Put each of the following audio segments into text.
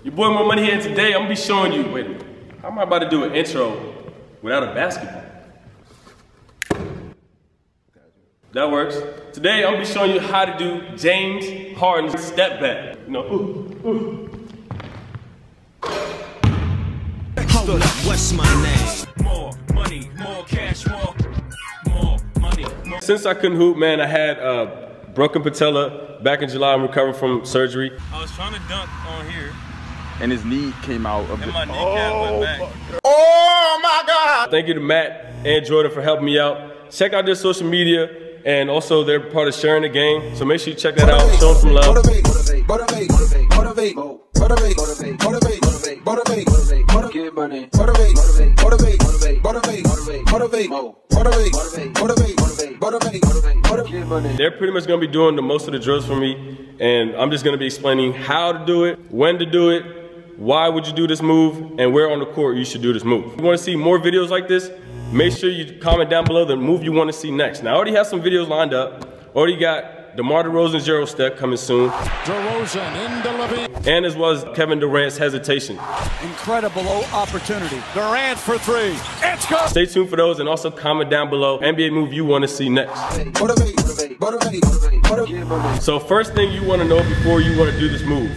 Your boy More Money here, and today I'm gonna be showing you, wait a minute, how am I about to do an intro without a basketball? That works. Today I'm gonna be showing you how to do James Harden's step back. You know, Hold up, what's my name? More money, more cash, more money. Since I couldn't hoop, man, I had broken patella back in July. I'm recovering from surgery. I was trying to dunk on here, and his knee came out of and my kneecap went back. Oh my God! Thank you to Matt and Jordan for helping me out. Check out their social media, and also they're part of sharing the game. So make sure you check that out. Show them some love. They're pretty much gonna be doing the most of the drills for me, and I'm just gonna be explaining how to do it, when to do it, why would you do this move, and where on the court you should do this move. If you wanna see more videos like this, make sure you comment down below the move you wanna see next. Now I already have some videos lined up. Already got DeMar DeRozan's Euro step coming soon. DeRozan into Levine. And as well as Kevin Durant's hesitation. Incredible opportunity. Durant for three. It's good. Stay tuned for those, and also comment down below NBA move you wanna see next. So first thing you wanna know before you wanna do this move,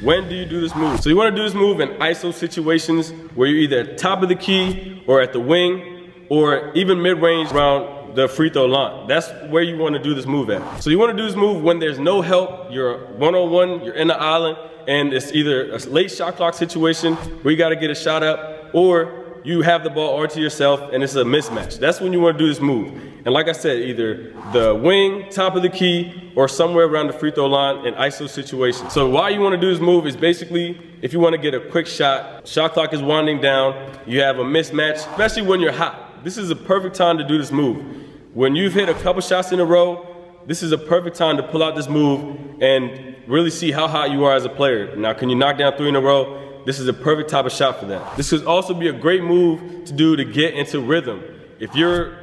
when do you do this move? So you wanna do this move in ISO situations where you're either at top of the key or at the wing or even mid-range around the free throw line. That's where you wanna do this move at. So you wanna do this move when there's no help, you're one-on-one, you're in the island, and it's either a late shot clock situation where you gotta get a shot up, or you have the ball all to yourself and it's a mismatch. That's when you wanna do this move. And like I said, either the wing, top of the key, or somewhere around the free throw line in ISO situation. So why you wanna do this move is basically if you wanna get a quick shot clock is winding down, you have a mismatch, especially when you're hot. This is a perfect time to do this move. When you've hit a couple shots in a row, this is a perfect time to pull out this move and really see how hot you are as a player. Now, can you knock down 3 in a row? This is a perfect type of shot for that. This could also be a great move to do to get into rhythm. If you're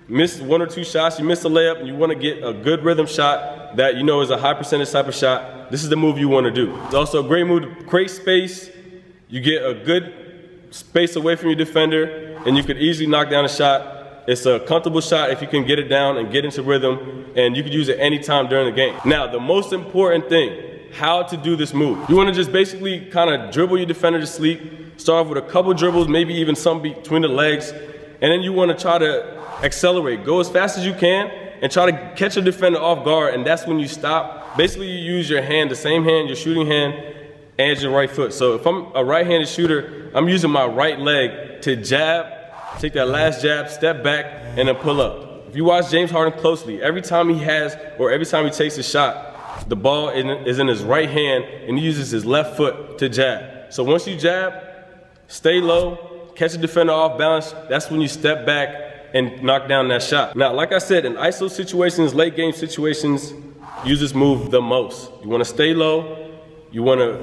missed 1 or 2 shots, you missed a layup, and you want to get a good rhythm shot that you know is a high percentage type of shot, this is the move you want to do. It's also a great move to create space. You get a good space away from your defender, and you could easily knock down a shot. It's a comfortable shot if you can get it down and get into rhythm, and you can use it anytime during the game. Now, the most important thing, how to do this move. You wanna just basically kind of dribble your defender to sleep, start off with a couple dribbles, maybe even some between the legs, and then you wanna try to accelerate. Go as fast as you can and try to catch a defender off guard, and that's when you stop. Basically, you use your hand, the same hand, your shooting hand, and your right foot. So if I'm a right-handed shooter, I'm using my right leg to jab, take that last jab, step back, and then pull up. If you watch James Harden closely, every time he takes a shot, the ball is in his right hand, and he uses his left foot to jab. So once you jab, stay low, catch a defender off balance, that's when you step back and knock down that shot. Now, like I said, in ISO situations, late game situations, use this move the most. You wanna stay low, you wanna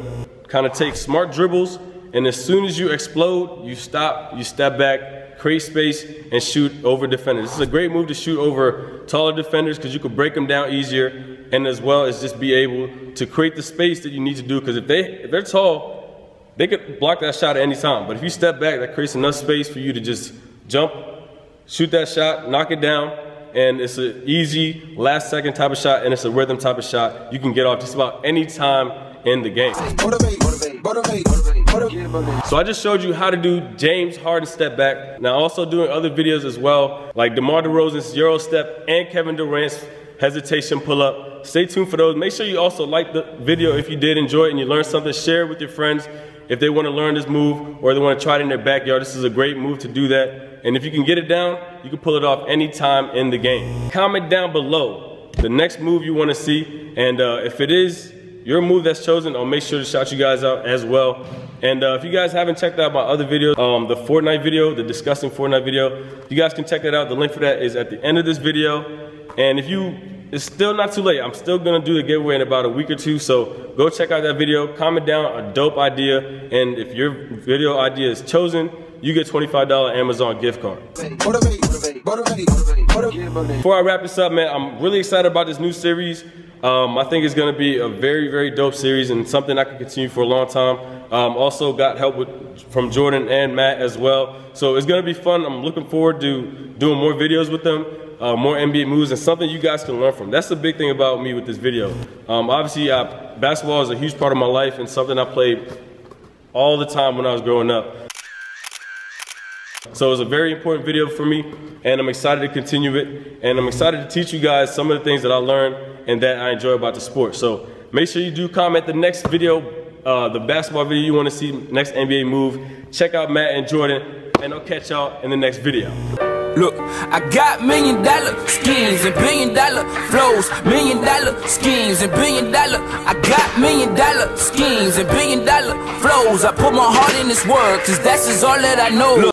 kind of take smart dribbles, and as soon as you explode, you stop, you step back, create space, and shoot over defenders. This is a great move to shoot over taller defenders because you can break them down easier, and as well as just be able to create the space that you need to do, because if they're tall, they could block that shot at any time. But if you step back, that creates enough space for you to just jump, shoot that shot, knock it down, and it's an easy last second type of shot, and it's a rhythm type of shot you can get off just about any time in the game. So I just showed you how to do James Harden step back. Now also doing other videos as well, like DeMar DeRozan's Euro step and Kevin Durant's hesitation pull up. Stay tuned for those. Make sure you also like the video if you did enjoy it and you learned something. Share it with your friends if they want to learn this move or they want to try it in their backyard. This is a great move to do that. And if you can get it down, you can pull it off anytime in the game. Comment down below the next move you want to see, and if it is your move that's chosen, I'll make sure to shout you guys out as well. And if you guys haven't checked out my other videos, the Fortnite video, the disgusting Fortnite video, you guys can check that out. The link for that is at the end of this video. And if it's still not too late, I'm still gonna do the giveaway in about a week or 2, so go check out that video, comment down a dope idea, and if your video idea is chosen, you get $25 Amazon gift card. Before I wrap this up, man, I'm really excited about this new series. I think it's going to be a very, very dope series and something I can continue for a long time. Also got help from Jordan and Matt as well. So it's going to be fun. I'm looking forward to doing more videos with them, more NBA moves, and something you guys can learn from. That's the big thing about me with this video. Obviously, basketball is a huge part of my life and something I played all the time when I was growing up. So it was a very important video for me, and I'm excited to continue it, and I'm excited to teach you guys some of the things that I learned and that I enjoy about the sport. So make sure you do comment the next video, the basketball video you want to see, next NBA move. Check out Matt and Jordan, and I'll catch y'all in the next video. Look, I got $1 million schemes and $1 billion flows, $1 million schemes and $1 billion. I got $1 million schemes and $1 billion flows. I put my heart in this work, cause that's just all that I know. Look.